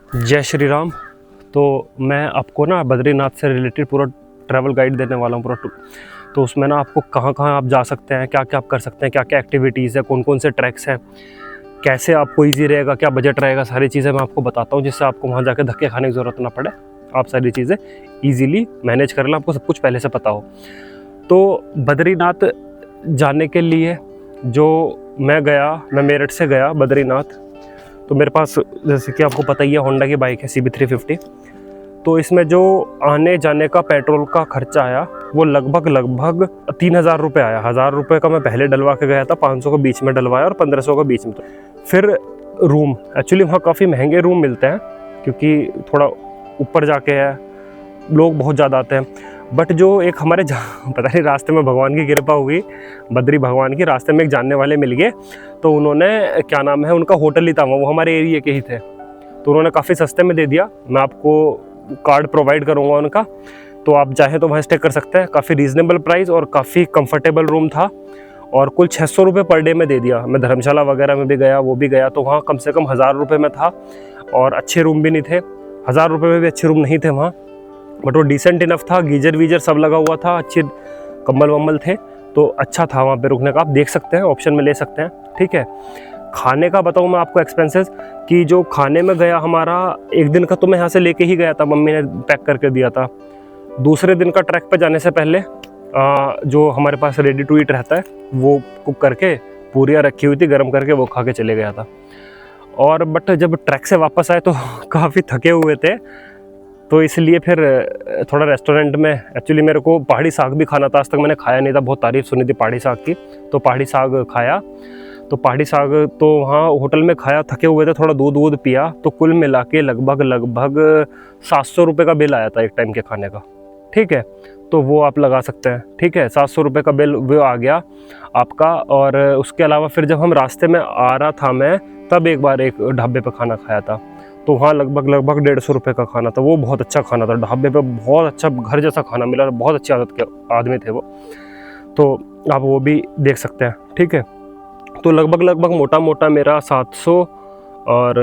जय श्री राम। तो मैं आपको ना बद्रीनाथ से रिलेटेड पूरा ट्रैवल गाइड देने वाला हूँ पूरा तो उसमें ना आपको कहाँ कहाँ आप जा सकते हैं, क्या क्या आप कर सकते हैं, क्या क्या एक्टिविटीज़ है, कौन कौन से ट्रैक्स हैं, कैसे आपको इजी रहेगा, क्या बजट रहेगा, सारी चीज़ें मैं आपको बताता हूँ, जिससे आपको वहाँ जाकर धक्के खाने की ज़रूरत ना पड़े। आप सारी चीज़ें ईजीली मैनेज कर लें, आपको सब कुछ पहले से पता हो। तो बद्रीनाथ जाने के लिए मैं मेरठ से गया बद्रीनाथ। तो मेरे पास, जैसे कि आपको पता ही है, होंडा की बाइक है CB350। तो इसमें जो आने जाने का पेट्रोल का खर्चा आया वो लगभग 3000 रुपये आया। 1000 रुपये का मैं पहले डलवा के गया था, 500 के बीच में डलवाया और 1500 के बीच में। फिर रूम, एक्चुअली वहाँ काफ़ी महंगे रूम मिलते हैं क्योंकि थोड़ा ऊपर जाके है, लोग बहुत ज़्यादा आते हैं। बट जो एक हमारे पता नहीं रास्ते में भगवान की कृपा हुई, बद्री भगवान की, रास्ते में एक जानने वाले मिल गए। तो उन्होंने, क्या नाम है उनका, होटल ही था वो हमारे एरिया के ही थे, तो उन्होंने काफ़ी सस्ते में दे दिया। मैं आपको कार्ड प्रोवाइड करूँगा उनका, तो आप चाहें तो वहाँ स्टे कर सकते हैं। काफ़ी रीज़नेबल प्राइस और काफ़ी कंफर्टेबल रूम था, और कुल 600 रुपये पर डे में दे दिया। मैं धर्मशाला वगैरह में भी गया, वो भी गया, तो वहाँ कम से कम 1000 रुपये में था, और अच्छे रूम भी नहीं थे। 1000 रुपये में भी अच्छे रूम नहीं थे वहाँ, बट वो डिसेंट इनफ था। गीजर वीजर सब लगा हुआ था, अच्छे कम्बल वम्बल थे, तो अच्छा था वहाँ पे रुकने का। आप देख सकते हैं, ऑप्शन में ले सकते हैं, ठीक है। खाने का बताऊँ मैं आपको एक्सपेंसेस, कि जो खाने में गया हमारा, एक दिन का तो मैं यहाँ से लेके ही गया था, मम्मी ने पैक करके दिया था। दूसरे दिन का ट्रैक पे जाने से पहले जो हमारे पास रेडी टू ईट रहता है वो कुक करके, पूरियाँ रखी हुई थी गर्म करके, वो खा के चले गया था। और बट जब ट्रैक से वापस आए तो काफ़ी थके हुए थे, तो इसलिए फिर थोड़ा रेस्टोरेंट में, एक्चुअली मेरे को पहाड़ी साग भी खाना था, आज तक मैंने खाया नहीं था, बहुत तारीफ़ सुनी थी पहाड़ी साग की, तो पहाड़ी साग खाया। तो पहाड़ी साग तो वहाँ होटल में खाया, थके हुए थे, थोड़ा दूध वूध पिया, तो कुल मिला के लगभग 700 रुपये का बिल आया था एक टाइम के खाने का, ठीक है। तो वो आप लगा सकते हैं, ठीक है। 700 रुपये का बिल वो आ गया आपका। और उसके अलावा फिर जब हम रास्ते में आ रहा था मैं, तब एक बार एक ढाबे पे खाना खाया था, तो वहाँ लगभग 150 रुपये का खाना था। वो बहुत अच्छा खाना था, ढाबे पे बहुत अच्छा घर जैसा खाना मिला, बहुत अच्छी आदत के आदमी थे वो, तो आप वो भी देख सकते हैं, ठीक है। तो लगभग मोटा मोटा मेरा 700 और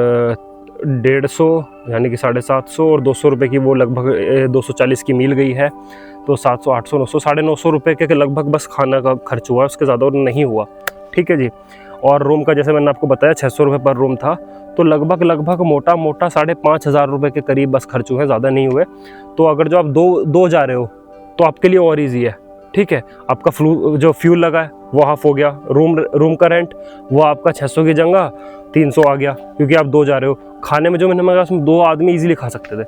150, यानी कि 750 और 200 रुपये की, वो लगभग 240 की मील गई है। तो 700, 800, 900, 950 रुपये के लगभग बस खाना का खर्च हुआ, उसके ज़्यादा और नहीं हुआ, ठीक है जी। और रूम का जैसे मैंने आपको बताया 600 रुपये पर रूम था, तो लगभग मोटा मोटा 5500 रुपये के करीब बस खर्च हुए, ज़्यादा नहीं हुए। तो अगर जो आप दो जा रहे हो तो आपके लिए और ईजी है, ठीक है। आपका जो फ्यूल लगा है वो हाफ हो गया, रूम का रेंट वो आपका 600 की जगह 300 आ गया, क्योंकि आप 2 जा रहे हो। खाने में जो मैंने मंगाया उसमें 2 आदमी इजीली खा सकते थे,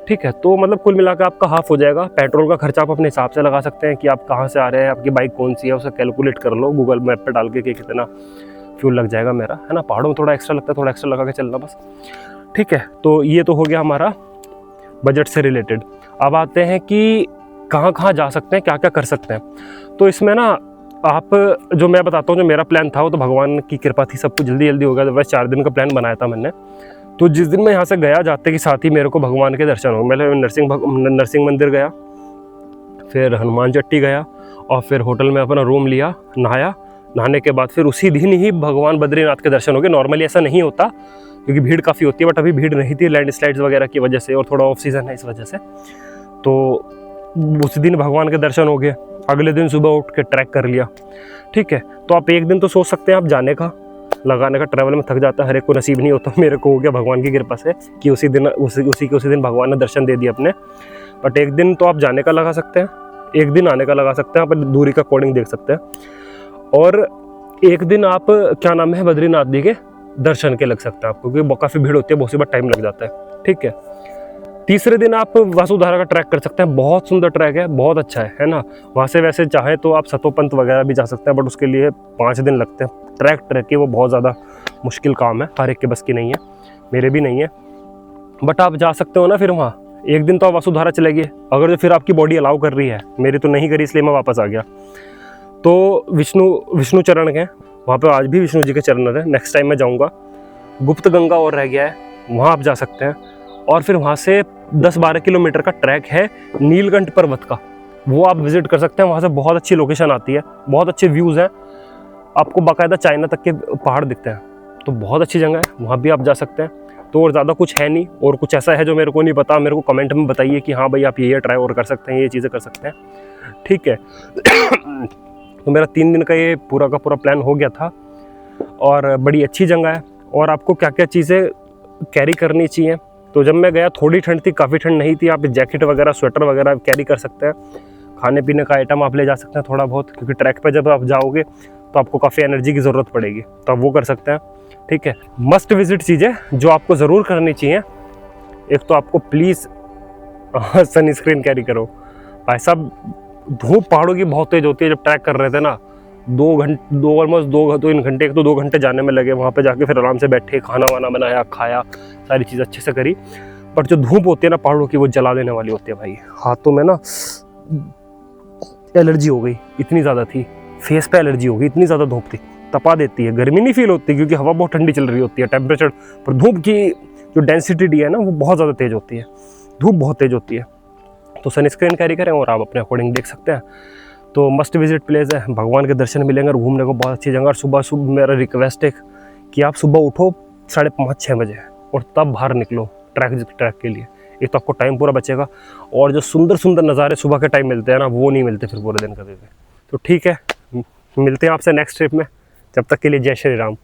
ठीक है। तो मतलब कुल मिलाकर आपका हाफ हो जाएगा। पेट्रोल का खर्चा आप अपने हिसाब से लगा सकते हैं कि आप कहाँ से आ रहे हैं, आपकी बाइक कौन सी है, उसे कैलकुलेट कर लो गूगल मैप पर डाल के कि कितना फ्यूल लग जाएगा मेरा, है ना। पहाड़ों में थोड़ा एक्स्ट्रा लगता है, थोड़ा एक्स्ट्रा लगा के चलना बस, ठीक है। तो ये तो हो गया हमारा बजट से रिलेटेड। अब आते हैं कि कहाँ कहाँ जा सकते हैं, क्या क्या कर सकते हैं। तो इसमें ना आप, जो मैं बताता हूँ, जो मेरा प्लान था वो तो भगवान की कृपा थी, सब कुछ जल्दी हो गया। बस 4 दिन का प्लान बनाया था मैंने। तो जिस दिन मैं यहाँ से गया, जाते के साथ ही मेरे को भगवान के दर्शन हो। मैं नरसिंह मंदिर गया, फिर हनुमान चट्टी गया, और फिर होटल में अपना रूम लिया, नहाने के बाद फिर उसी दिन ही भगवान बद्रीनाथ के दर्शन हो गए। नॉर्मली ऐसा नहीं होता क्योंकि भीड़ काफ़ी होती है, बट अभी भीड़ नहीं थी, लैंडस्लाइड्स वगैरह की वजह से, और थोड़ा ऑफ सीज़न है इस वजह से। तो उस दिन भगवान के दर्शन हो गए। अगले दिन सुबह उठ के ट्रैक कर लिया, ठीक है। तो आप एक दिन तो सोच सकते हैं आप जाने का, लगाने का, ट्रैवल में थक जाता है, हर एक को नसीब नहीं होता। मेरे को हो गया भगवान की कृपा से कि उसी दिन भगवान ने दर्शन दे दिए अपने। बट एक दिन तो आप जाने का लगा सकते हैं, एक दिन आने का लगा सकते हैं, आप दूरी का अकॉर्डिंग देख सकते हैं। और एक दिन आप, क्या नाम है, बद्रीनाथ जी के दर्शन के लग सकते हैं आपको, क्योंकि काफ़ी भीड़ होती है, बहुत सी बार टाइम लग जाता है, ठीक है। तीसरे दिन आप वसुधारा का ट्रैक कर सकते हैं, बहुत सुंदर ट्रैक है, बहुत अच्छा है ना। वहाँ से वैसे चाहे तो आप सतोपंत वगैरह भी जा सकते हैं, बट उसके लिए 5 दिन लगते हैं। ट्रैक की वो बहुत ज़्यादा मुश्किल काम है, हर एक के बस की नहीं है, मेरे भी नहीं है, बट आप जा सकते हो ना। फिर वहाँ एक दिन तो आप वसुधारा चले गए, अगर जो फिर आपकी बॉडी अलाउ कर रही है, मेरी तो नहीं करी इसलिए मैं वापस आ गया। तो विष्णु चरण है वहाँ पे, आज भी विष्णु जी के चरण है। नेक्स्ट टाइम मैं जाऊँगा। गुप्त गंगा और रह गया है, वहाँ आप जा सकते हैं। और फिर वहाँ से 10-12 किलोमीटर का ट्रैक है नीलकंठ पर्वत का, वो आप विजिट कर सकते हैं। वहाँ से बहुत अच्छी लोकेशन आती है, बहुत अच्छे व्यूज़ हैं, आपको बाकायदा चाइना तक के पहाड़ दिखते हैं, तो बहुत अच्छी जगह है, वहाँ भी आप जा सकते हैं। तो और ज़्यादा कुछ है नहीं, और कुछ ऐसा है जो मेरे को नहीं पता, मेरे को कमेंट में बताइए कि हाँ भाई आप ये ट्राई और कर सकते हैं, ये चीज़ें कर सकते हैं, ठीक है। तो मेरा 3 दिन का ये पूरा का पूरा प्लान हो गया था, और बड़ी अच्छी जगह है। और आपको क्या क्या चीज़ें कैरी करनी चाहिए, तो जब मैं गया थोड़ी ठंड थी, काफ़ी ठंड नहीं थी। आप जैकेट वगैरह, स्वेटर वगैरह कैरी कर सकते हैं। खाने पीने का आइटम आप ले जा सकते हैं थोड़ा बहुत, क्योंकि ट्रैक पे जब आप जाओगे तो आपको काफ़ी एनर्जी की ज़रूरत पड़ेगी, तो आप वो कर सकते हैं, ठीक है। मस्ट विजिट चीज़ें जो आपको ज़रूर करनी चाहिए, एक तो आपको प्लीज़ सनस्क्रीन कैरी करो। भाई साहब धूप पहाड़ों की बहुत तेज़ होती है। जब ट्रैक कर रहे थे ना, 2 घंटे, एक तो 2 घंटे जाने में लगे, वहाँ पे जाके फिर आराम से बैठे, खाना वाना बनाया, खाया, सारी चीज़ अच्छे से करी। बट जो धूप होती है ना पहाड़ों की, वो जला देने वाली होती है भाई। हाथों में ना एलर्जी हो गई, इतनी ज़्यादा थी, फेस पे एलर्जी हो गई, इतनी ज़्यादा धूप थी, तपा देती है। गर्मी नहीं फील होती क्योंकि हवा बहुत ठंडी चल रही होती है, टेम्परेचर, पर धूप की जो डेंसिटी है ना वो बहुत ज़्यादा तेज़ होती है, धूप बहुत तेज़ होती है। तो सनस्क्रीन कैरी करें और आप अपने अकॉर्डिंग देख सकते हैं। तो मस्ट विजिट प्लेस है, भगवान के दर्शन मिलेंगे और घूमने को बहुत अच्छी जगह। और सुबह मेरा रिक्वेस्ट है कि आप सुबह उठो 5:30-6 बजे और तब बाहर निकलो ट्रैक के लिए। एक तो आपको टाइम पूरा बचेगा, और जो सुंदर सुंदर नज़ारे सुबह के टाइम मिलते हैं ना, वो नहीं मिलते फिर पूरे दिन कभी भी। तो ठीक है, मिलते हैं आपसे नेक्स्ट ट्रिप में, जब तक के लिए जय श्री राम।